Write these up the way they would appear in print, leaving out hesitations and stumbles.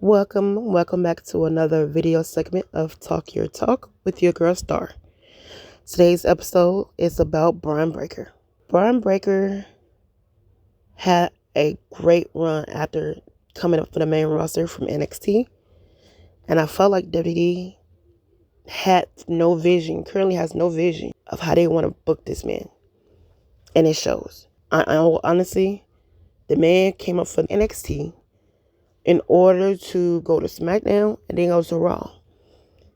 Welcome back to another video segment of Talk Your Talk with your girl Star. Today's episode is about Bron Breaker. Bron Breaker had a great run after coming up for the main roster from NXT, and I felt like WWE currently has no vision of how they want to book this man, and it shows. Honestly, the man came up for NXT in order to go to SmackDown and then go to Raw.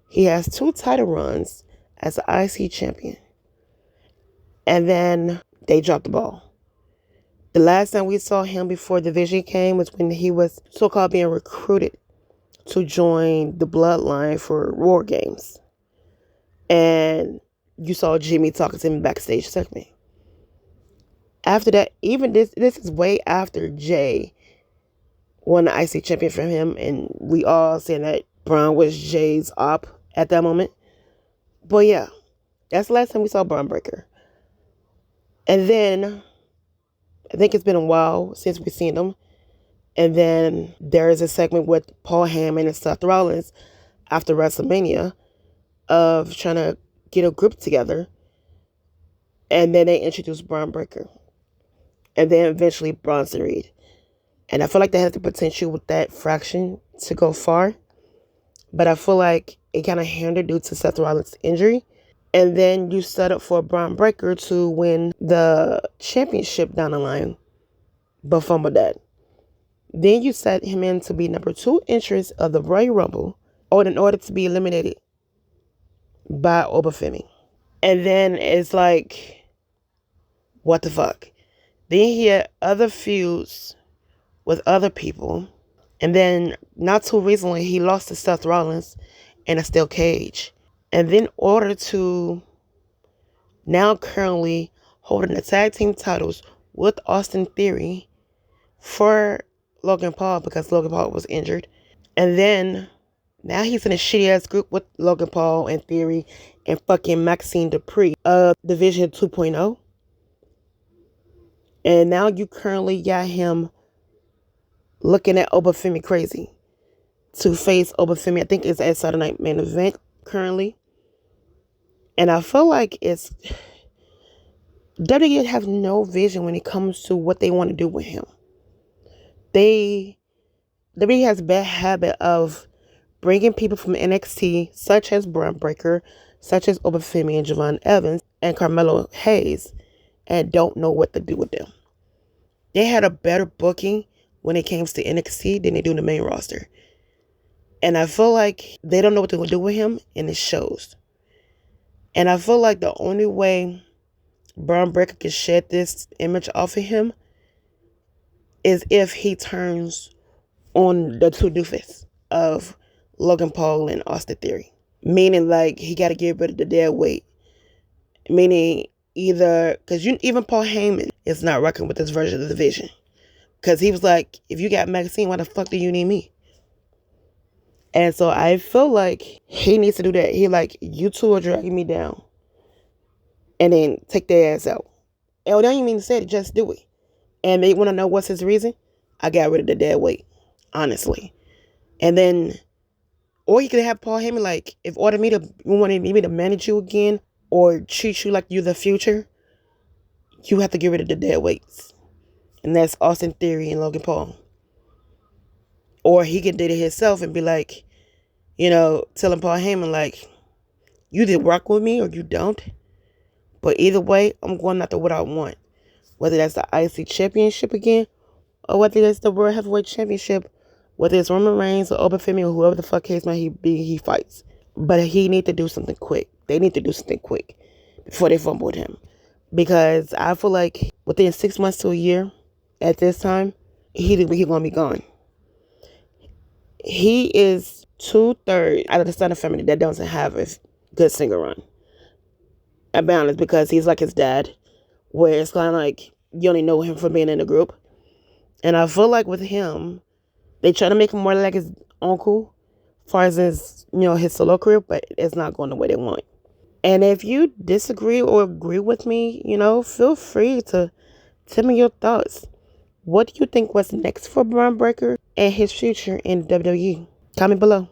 He has 2 title runs as the IC champion. And then they dropped the ball. The last time we saw him before the vision came was when he was so-called being recruited to join the Bloodline for War Games. And you saw Jimmy talking to him backstage segment. After that, even this is way after Jay won the IC champion from him, and we all saying that Bron was Jay's op at that moment. But yeah, that's the last time we saw Bron Breaker. And then, I think it's been a while since we've seen him. And then there is a segment with Paul Heyman and Seth Rollins after WrestleMania of trying to get a group together. And then they introduced Bron Breaker. And then eventually Bronson Reed. And I feel like they have the potential with that fraction to go far. But I feel like it kind of hindered due to Seth Rollins' injury. And then you set up for Bron Breaker to win the championship down the line, but fumbled that. Then you set him in to be number 2 entrance of the Royal Rumble, or in order to be eliminated by Obafemi. And then it's like, what the fuck? Then he had other feuds with other people. And then not too recently, he lost to Seth Rollins in a steel cage. And then in order to now currently holding the tag team titles with Austin Theory for Logan Paul because Logan Paul was injured. And then now he's in a shitty ass group with Logan Paul and Theory and fucking Maxine Dupree of Division 2.0. And now you currently got him looking at Obafemi crazy to face Obafemi. I think it's at Saturday Night Main Event currently. And I feel like WWE have no vision when it comes to what they want to do with him. WWE has a bad habit of bringing people from NXT, such as Bron Breaker, such as Obafemi and Javon Evans and Carmelo Hayes, and don't know what to do with them. They had a better booking when it comes to NXT than they do in the main roster. And I feel like they don't know what they're going to do with him, and it shows. And I feel like the only way Bron Breakker can shed this image off of him is if he turns on the 2 doofuses of Logan Paul and Austin Theory. Meaning, like, he got to get rid of the dead weight. Meaning, either, because even Paul Heyman is not rocking with this version of the Vision. Because he was like, if you got Maxine, why the fuck do you need me? And so I feel like he needs to do that. He like, you two are dragging me down. And then take their ass out. And they don't even mean to say it, just do it. And they want to know what's his reason. I got rid of the dead weight. Honestly. And then, or you could have Paul Heyman like, if you wanted me to manage you again, or treat you like you're the future, you have to get rid of the dead weights. And that's Austin Theory and Logan Paul. Or he can do it himself and be like, telling Paul Heyman like, you either rock with me or you don't. But either way, I'm going after what I want. Whether that's the IC Championship again, or whether that's the World Heavyweight Championship, whether it's Roman Reigns or Obafemi or whoever the fuck case might be, he fights. But he need to do something quick. They need to do something quick before they fumble with him. Because I feel like within 6 months to a year, at this time, he's going to be gone. He is 2/3 out of the Son of Family that doesn't have a good singer run. I'll be honest, because he's like his dad, where it's kind of like you only know him from being in the group. And I feel like with him, they try to make him more like his uncle, as far as his solo career, but it's not going the way they want. And if you disagree or agree with me, feel free to tell me your thoughts. What do you think was next for Bron Breakker? and his future in WWE? Comment below.